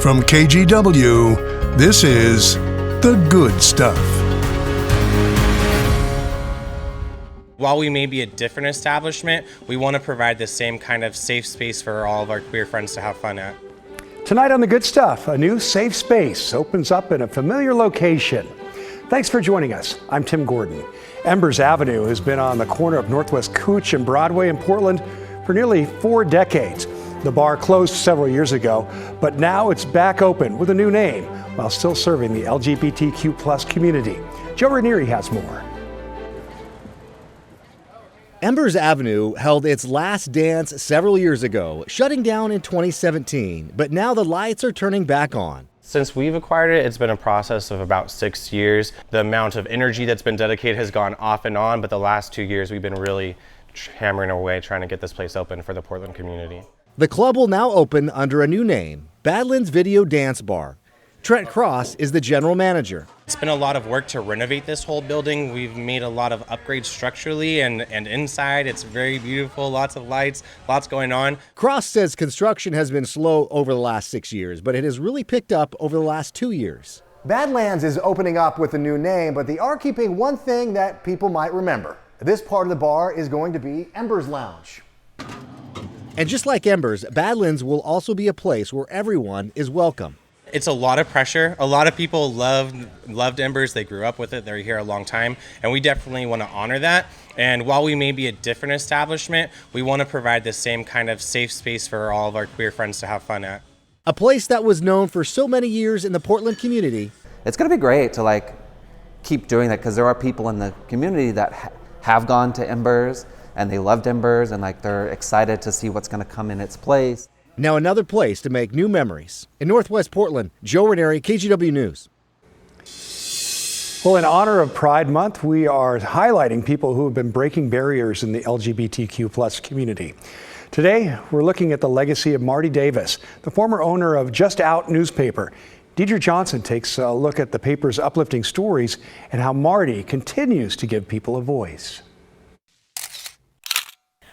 From KGW, this is The Good Stuff. While we may be a different establishment, we want to provide the same kind of safe space for all of our queer friends to have fun at. Tonight on The Good Stuff, a new safe space opens up in a familiar location. Thanks for joining us. I'm Tim Gordon. Embers Avenue has been on the corner of Northwest Cooch and Broadway in Portland for nearly 4 decades. The bar closed several years ago, but now it's back open with a new name while still serving the LGBTQ+ community. Joe Ranieri has more. Embers Avenue held its last dance several years ago, shutting down in 2017, but now the lights are turning back on. Since we've acquired it, it's been a process of about 6 years. The amount of energy that's been dedicated has gone off and on, but the last 2 years we've been really hammering away trying to get this place open for the Portland community. The club will now open under a new name, Badlands Video Dance Bar. Trent Cross is the general manager. It's been a lot of work to renovate this whole building. We've made a lot of upgrades structurally and inside. It's very beautiful, lots of lights, lots going on. Cross says construction has been slow over the last 6 years, but it has really picked up over the last 2 years. Badlands is opening up with a new name, but they are keeping one thing that people might remember. This part of the bar is going to be Embers Lounge. And just like Embers, Badlands will also be a place where everyone is welcome. It's a lot of pressure. A lot of people loved Embers. They grew up with it. They're here a long time. And we definitely want to honor that. And while we may be a different establishment, we want to provide the same kind of safe space for all of our queer friends to have fun at. A place that was known for so many years in the Portland community. It's going to be great to keep doing that because there are people in the community that have gone to Embers and they loved Embers and they're excited to see what's going to come in its place. Now another place to make new memories. In Northwest Portland, Joe Ranieri, KGW News. Well, in honor of Pride Month, we are highlighting people who have been breaking barriers in the LGBTQ+ community. Today, we're looking at the legacy of Marty Davis, the former owner of Just Out newspaper. Deidre Johnson takes a look at the paper's uplifting stories and how Marty continues to give people a voice.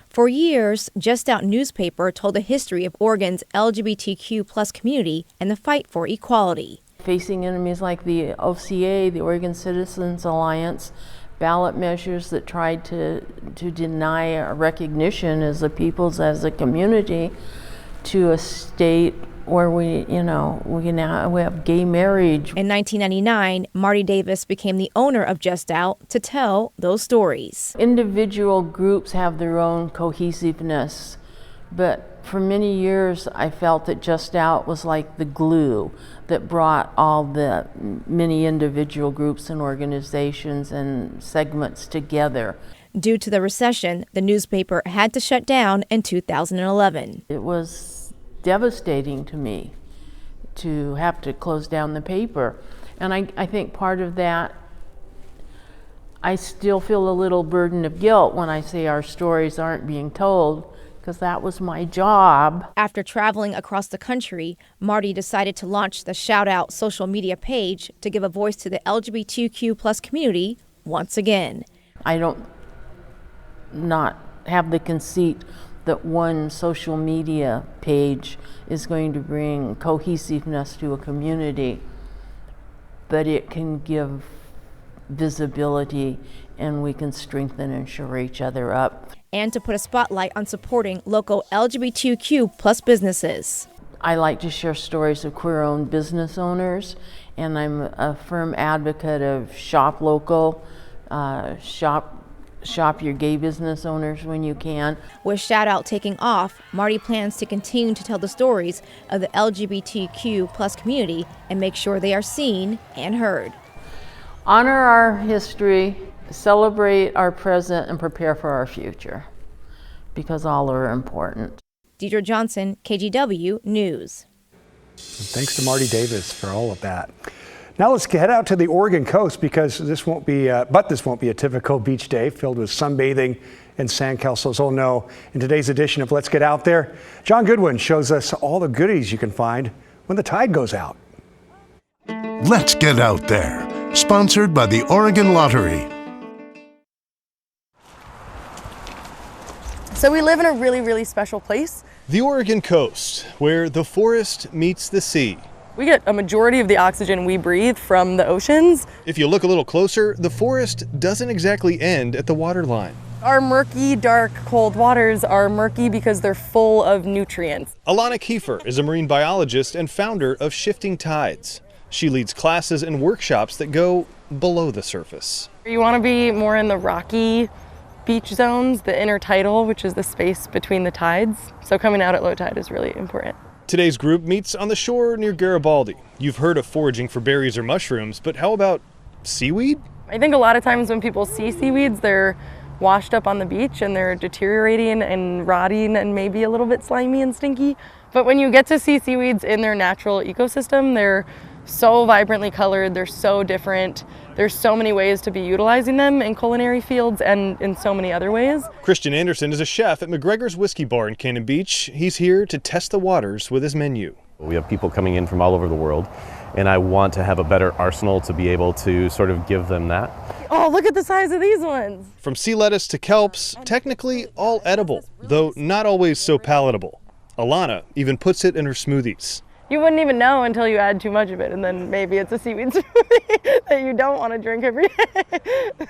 For years, Just Out newspaper told the history of Oregon's LGBTQ+ community and the fight for equality. Facing enemies like the OCA, the Oregon Citizens Alliance, ballot measures that tried to deny our recognition as a peoples, as a community, to a state where we have gay marriage. In 1999, Marty Davis became the owner of Just Out to tell those stories. Individual groups have their own cohesiveness, but for many years I felt that Just Out was like the glue that brought all the many individual groups and organizations and segments together. Due to the recession, the newspaper had to shut down in 2011. It was devastating to me to have to close down the paper. And I think part of that, I still feel a little burden of guilt when I say our stories aren't being told, because that was my job. After traveling across the country, Marty decided to launch the Shout Out social media page to give a voice to the LGBTQ+ community once again. I don't not have the conceit that one social media page is going to bring cohesiveness to a community, but it can give visibility and we can strengthen and shore each other up. And to put a spotlight on supporting local LGBTQ+ businesses. I like to share stories of queer-owned business owners, and I'm a firm advocate of shop local, shop your gay business owners when you can. With Shout Out taking off, Marty plans to continue to tell the stories of the LGBTQ+ community and make sure they are seen and heard. Honor our history, celebrate our present, and prepare for our future, because all are important. Deidre Johnson, KGW News. Thanks to Marty Davis for all of that. Now let's head out to the Oregon coast because this won't be a typical beach day filled with sunbathing and sandcastles. Oh no. In today's edition of Let's Get Out There, John Goodwin shows us all the goodies you can find when the tide goes out. Let's Get Out There, sponsored by the Oregon Lottery. So we live in a really, really special place. The Oregon coast, where the forest meets the sea. We get a majority of the oxygen we breathe from the oceans. If you look a little closer, the forest doesn't exactly end at the waterline. Our murky, dark, cold waters are murky because they're full of nutrients. Alana Kiefer is a marine biologist and founder of Shifting Tides. She leads classes and workshops that go below the surface. You want to be more in the rocky beach zones, the intertidal, which is the space between the tides. So coming out at low tide is really important. Today's group meets on the shore near Garibaldi. You've heard of foraging for berries or mushrooms, but how about seaweed? I think a lot of times when people see seaweeds, they're washed up on the beach and they're deteriorating and rotting and maybe a little bit slimy and stinky. But when you get to see seaweeds in their natural ecosystem, they're so vibrantly colored, they're so different. There's so many ways to be utilizing them in culinary fields and in so many other ways. Christian Anderson is a chef at McGregor's Whiskey Bar in Cannon Beach. He's here to test the waters with his menu. We have people coming in from all over the world, and I want to have a better arsenal to be able to sort of give them that. Oh, look at the size of these ones. From sea lettuce to kelps, technically all edible, though not always so palatable. Alana even puts it in her smoothies. You wouldn't even know until you add too much of it, and then maybe it's a seaweed smoothie that you don't want to drink every day.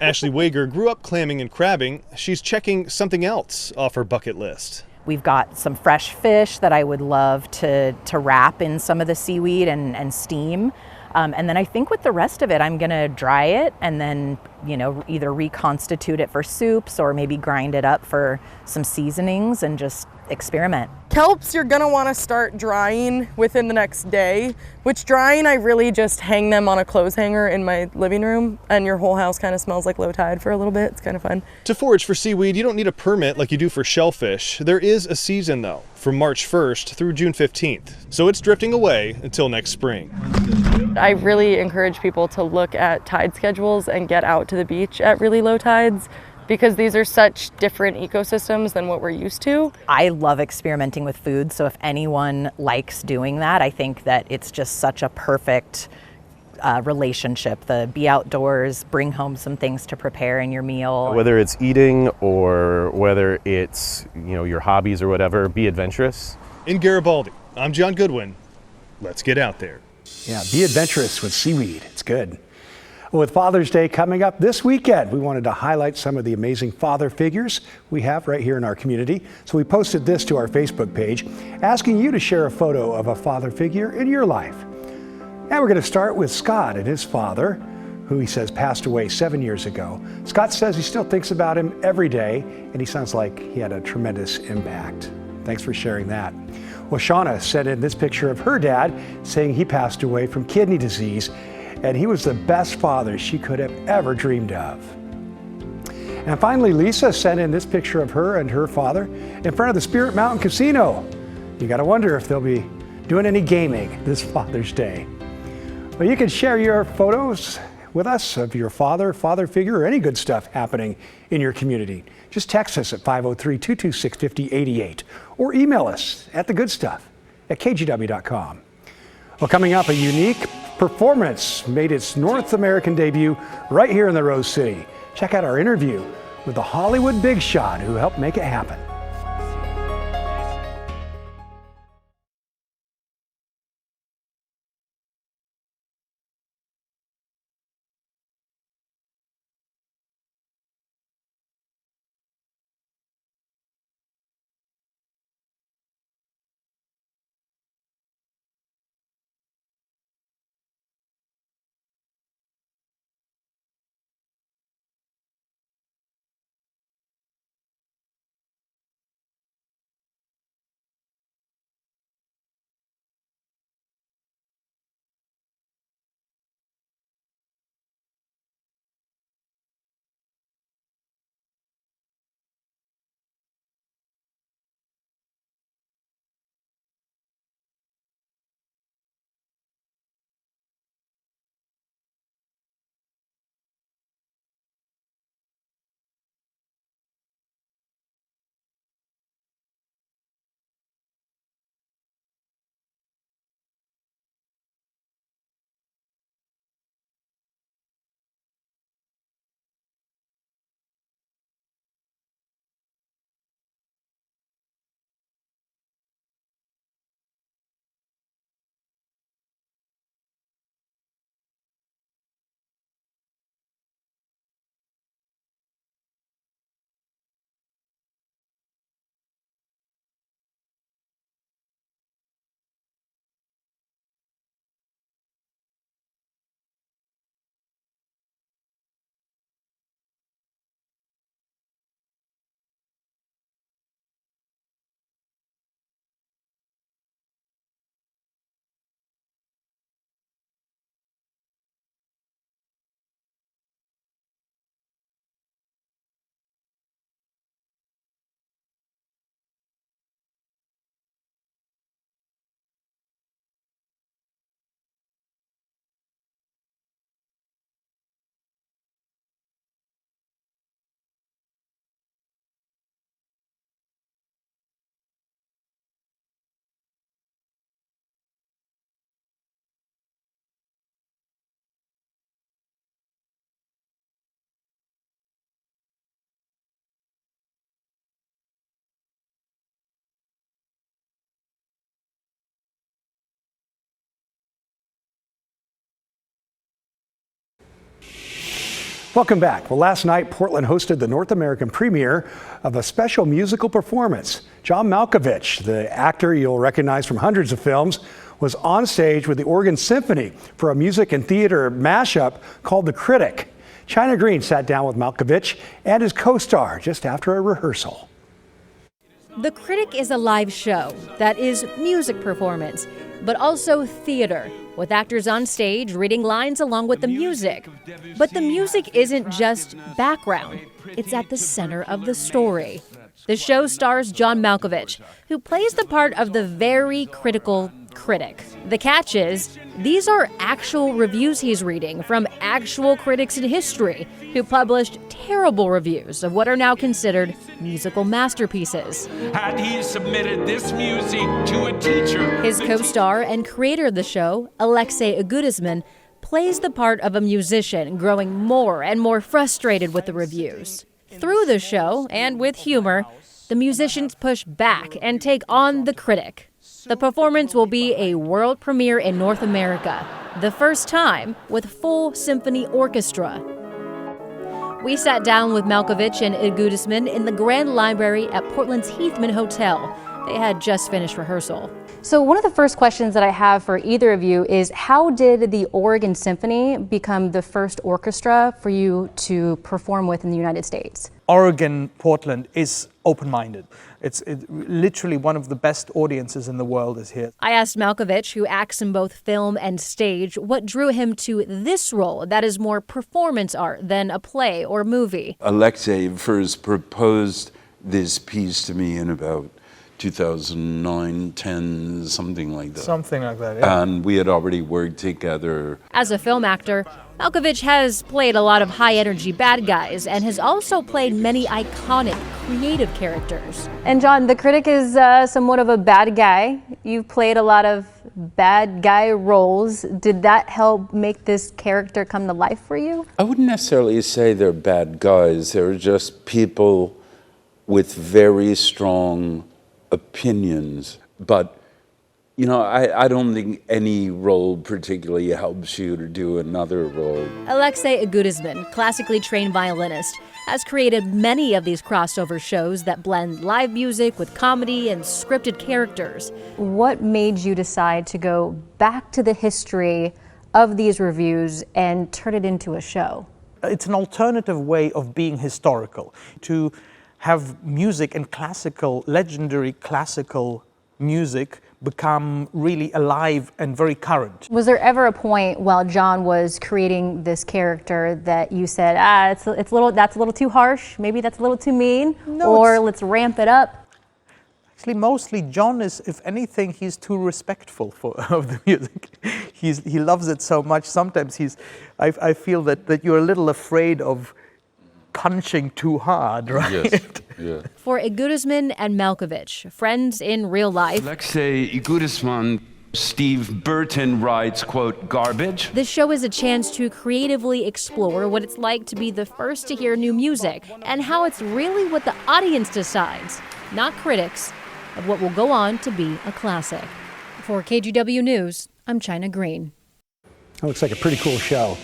Ashley Wager grew up clamming and crabbing. She's checking something else off her bucket list. We've got some fresh fish that I would love to wrap in some of the seaweed and steam. And then I think with the rest of it, I'm going to dry it and then, either reconstitute it for soups or maybe grind it up for some seasonings and just experiment. Kelps, you're going to want to start drying within the next day. Which drying, I really just hang them on a clothes hanger in my living room, and your whole house kind of smells like low tide for a little bit. It's kind of fun. To forage for seaweed, you don't need a permit like you do for shellfish. There is a season, though, from March 1st through June 15th. So it's drifting away until next spring. I really encourage people to look at tide schedules and get out to the beach at really low tides, because these are such different ecosystems than what we're used to. I love experimenting with food, so if anyone likes doing that, I think that it's just such a perfect relationship. The be outdoors, bring home some things to prepare in your meal. Whether it's eating or whether it's, your hobbies or whatever, be adventurous. In Garibaldi, I'm John Goodwin. Let's get out there. Yeah, be adventurous with seaweed. It's good. With Father's Day coming up this weekend, we wanted to highlight some of the amazing father figures we have right here in our community. So we posted this to our Facebook page, asking you to share a photo of a father figure in your life. And we're going to start with Scott and his father, who he says passed away 7 years ago. Scott says he still thinks about him every day, and he sounds like he had a tremendous impact. Thanks for sharing that. Well, Shauna sent in this picture of her dad, saying he passed away from kidney disease, and he was the best father she could have ever dreamed of. And finally, Lisa sent in this picture of her and her father in front of the Spirit Mountain Casino. You gotta wonder if they'll be doing any gaming this Father's Day. Well, you can share your photos with us of your father figure, or any good stuff happening in your community. Just text us at 503-226-5088 or email us at thegoodstuff@kgw.com. Well, coming up, a unique performance made its North American debut right here in the Rose City. Check out our interview with the Hollywood big shot who helped make it happen. Welcome back. Well, last night, Portland hosted the North American premiere of a special musical performance. John Malkovich, the actor you'll recognize from hundreds of films, was on stage with the Oregon Symphony for a music and theater mashup called The Critic. China Green sat down with Malkovich and his co-star just after a rehearsal. The Critic is a live show that is music performance, but also theater, with actors on stage reading lines along with the music. But the music isn't just background, it's at the center of the story. The show stars John Malkovich, who plays the part of the very critical critic. The catch is, these are actual reviews he's reading from actual critics in history who published terrible reviews of what are now considered musical masterpieces. Had he submitted this music to a teacher? His co-star and creator of the show, Alexei Agudisman, plays the part of a musician growing more and more frustrated with the reviews. Through the show, and with humor, the musicians push back and take on the critic. The performance will be a world premiere in North America, the first time with full symphony orchestra. We sat down with Malkovich and Agudisman in the Grand Library at Portland's Heathman Hotel. They had just finished rehearsal. So one of the first questions that I have for either of you is, how did the Oregon Symphony become the first orchestra for you to perform with in the United States? Oregon, Portland is open-minded. It's literally one of the best audiences in the world is here. I asked Malkovich, who acts in both film and stage, what drew him to this role that is more performance art than a play or movie. Alexei first proposed this piece to me in about 2009, 10, something like that. Something like that, yeah. And we had already worked together. As a film actor, Malkovich has played a lot of high-energy bad guys and has also played many iconic, creative characters. And John, the critic is somewhat of a bad guy. You've played a lot of bad guy roles. Did that help make this character come to life for you? I wouldn't necessarily say they're bad guys. They're just people with very strong opinions. But you know, I don't think any role particularly helps you to do another role. Alexei Agudisman, classically trained violinist, has created many of these crossover shows that blend live music with comedy and scripted characters. What made you decide to go back to the history of these reviews and turn it into a show? It's an alternative way of being historical, to have music and legendary classical music become really alive and very current. Was there ever a point while John was creating this character that you said, that's a little too harsh, maybe that's a little too mean, or let's ramp it up? Actually, mostly John is, if anything, he's too respectful of the music. He loves it so much. Sometimes I feel that you're a little afraid of punching too hard, right? Yes. Yeah. For Agudisman and Malkovich, friends in real life, Alexei Agudisman, Steve Burton writes, quote, garbage. this show is a chance to creatively explore what it's like to be the first to hear new music and how it's really what the audience decides, not critics, of what will go on to be a classic. For KGW News, I'm China Green. That looks like a pretty cool show.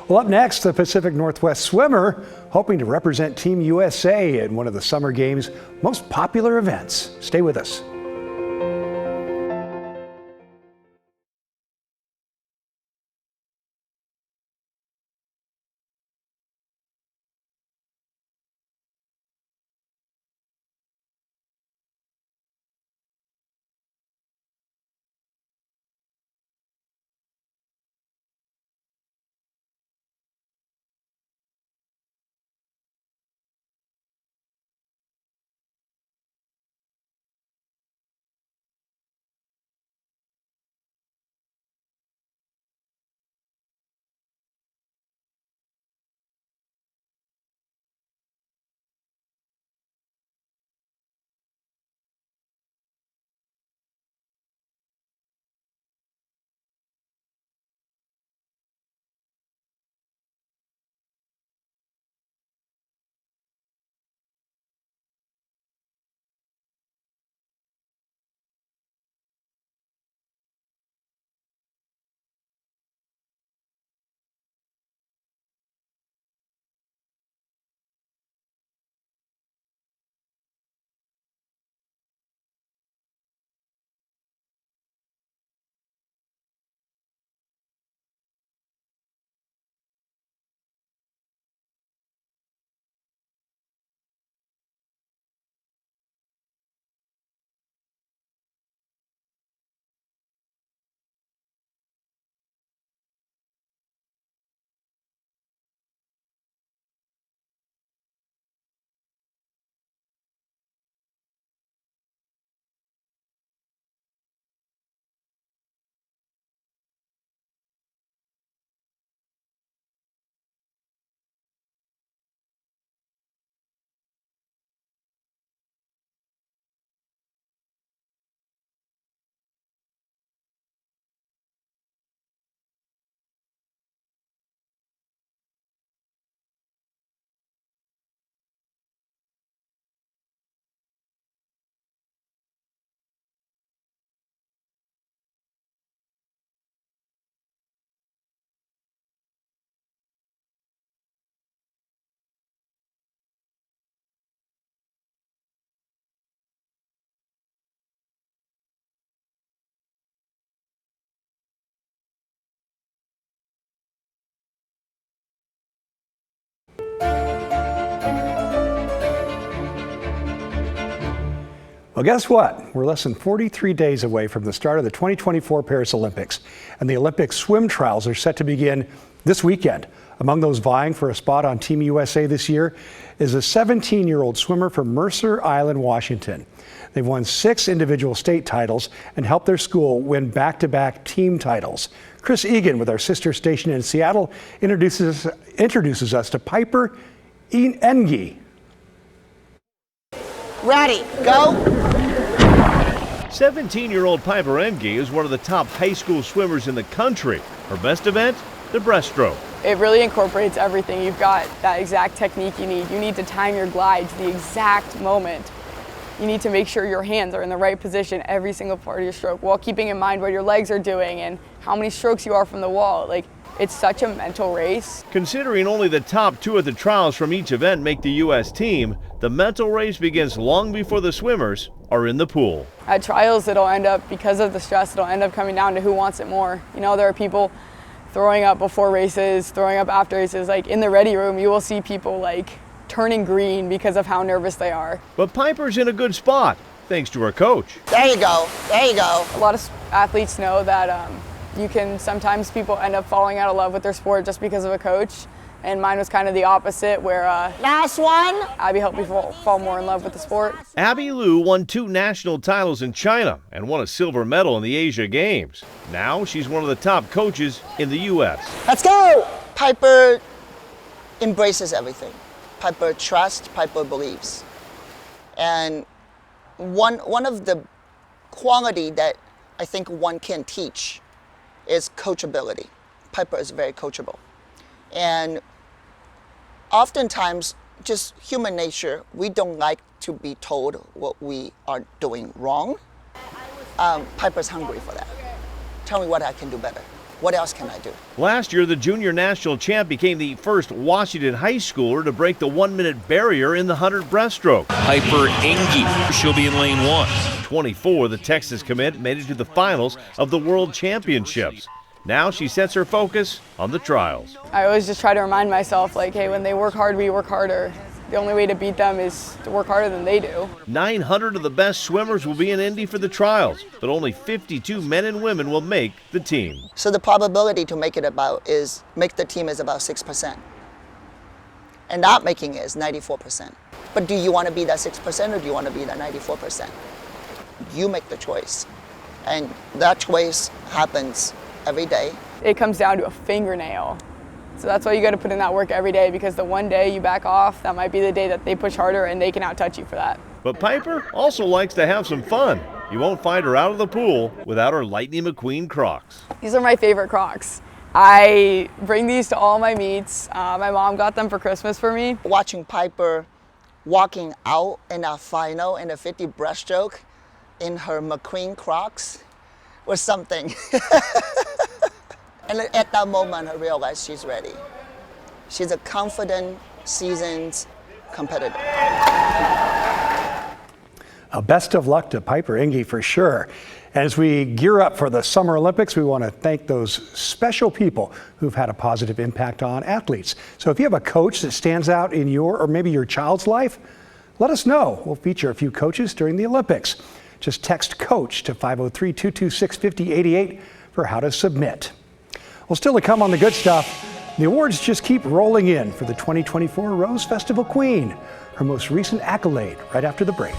Well, up next, the Pacific Northwest swimmer hoping to represent Team USA in one of the Summer Games' most popular events. Stay with us. Well, guess what? We're less than 43 days away from the start of the 2024 Paris Olympics, and the Olympic swim trials are set to begin this weekend. Among those vying for a spot on Team USA this year is a 17-year-old swimmer from Mercer Island, Washington. They've won 6 individual state titles and helped their school win back-to-back team titles. Chris Egan with our sister station in Seattle introduces us to Piper Engi. Ready, go. 17-year-old Piper Engi is one of the top high school swimmers in the country. Her best event, the breaststroke. It really incorporates everything. You've got that exact technique you need. You need to time your glide to the exact moment. You need to make sure your hands are in the right position every single part of your stroke while keeping in mind what your legs are doing and how many strokes you are from the wall. Like, it's such a mental race. Considering only the top 2 at the trials from each event make the U.S. team, the mental race begins long before the swimmers are in the pool. At trials, it'll end up, because of the stress, it'll end up coming down to who wants it more. You know, there are people throwing up before races, throwing up after races. Like, in the ready room, you will see people like turning green because of how nervous they are. But Piper's in a good spot, thanks to her coach. There you go, there you go. A lot of athletes know that sometimes people end up falling out of love with their sport just because of a coach. And mine was kind of the opposite, where last one. Abby helped me fall more in love with the sport. Abby Liu won 2 national titles in China and won a silver medal in the Asia Games. Now she's one of the top coaches in the U.S. Let's go! Piper embraces everything. Piper trusts, Piper believes. And one of the quality that I think one can teach is coachability. Piper is very coachable. And oftentimes, just human nature, we don't like to be told what we are doing wrong. Piper's hungry for that. Tell me what I can do better. What else can I do? Last year, the junior national champ became the first Washington high schooler to break the 1-minute barrier in the 100 breaststroke. Piper Engi, she'll be in lane 1. 24, the Texas commit made it to the finals of the World Championships. Now she sets her focus on the trials. I always just try to remind myself, like, hey, when they work hard, we work harder. The only way to beat them is to work harder than they do. 900 of the best swimmers will be in Indy for the trials, but only 52 men and women will make the team. So the probability to make the team is about 6%. And not making it is 94%. But do you want to be that 6% or do you want to be that 94%? You make the choice. And that choice happens every day. It comes down to a fingernail. So that's why you got to put in that work every day, because the one day you back off, that might be the day that they push harder and they can out-touch you for that. But Piper also likes to have some fun. You won't find her out of the pool without her Lightning McQueen Crocs. These are my favorite Crocs. I bring these to all my meets. My mom got them for Christmas for me. Watching Piper walking out in our final in the 50 breaststroke in her McQueen Crocs was something. And at that moment, I realized she's ready. She's a confident, seasoned competitor. Best of luck to Piper Engi for sure. And as we gear up for the Summer Olympics, we want to thank those special people who've had a positive impact on athletes. So if you have a coach that stands out in your or maybe your child's life, let us know. We'll feature a few coaches during the Olympics. Just text COACH to 503-226-5088 for how to submit. Well, still to come on the good stuff, the awards just keep rolling in for the 2024 Rose Festival Queen, her most recent accolade right after the break.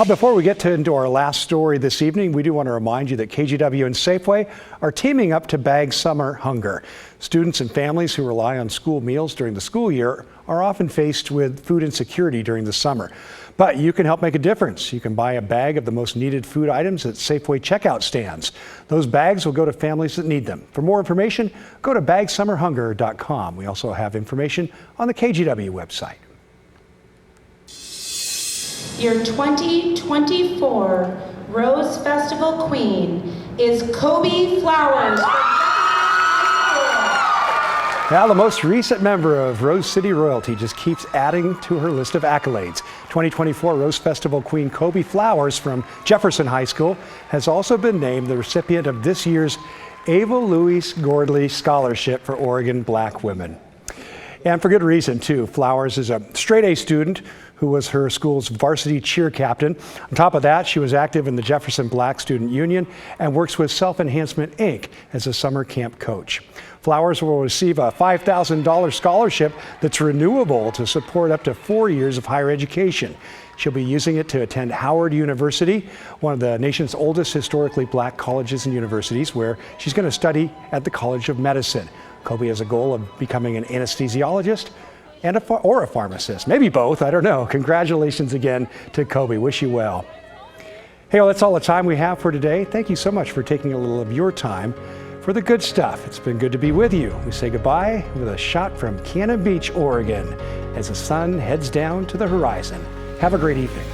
Before we get into our last story this evening, we do want to remind you that KGW and Safeway are teaming up to bag summer hunger. Students and families who rely on school meals during the school year are often faced with food insecurity during the summer. But you can help make a difference. You can buy a bag of the most needed food items at Safeway checkout stands. Those bags will go to families that need them. For more information, go to bagsummerhunger.com. We also have information on the KGW website. Your 2024 Rose Festival Queen is Kobe Flowers. Now, the most recent member of Rose City royalty just keeps adding to her list of accolades. 2024 Rose Festival Queen Kobe Flowers from Jefferson High School has also been named the recipient of this year's Ava Louise Gordley Scholarship for Oregon Black Women. And for good reason, too. Flowers is a straight-A student who was her school's varsity cheer captain. On top of that, she was active in the Jefferson Black Student Union and works with Self Enhancement, Inc. as a summer camp coach. Flowers will receive a $5,000 scholarship that's renewable to support up to 4 years of higher education. She'll be using it to attend Howard University, one of the nation's oldest historically black colleges and universities, where she's going to study at the College of Medicine. Kobe has a goal of becoming an anesthesiologist and or a pharmacist, maybe both, I don't know. Congratulations again to Kobe, wish you well. Hey, well, that's all the time we have for today. Thank you so much for taking a little of your time for the good stuff. It's been good to be with you. We say goodbye with a shot from Cannon Beach, Oregon, as the sun heads down to the horizon. Have a great evening.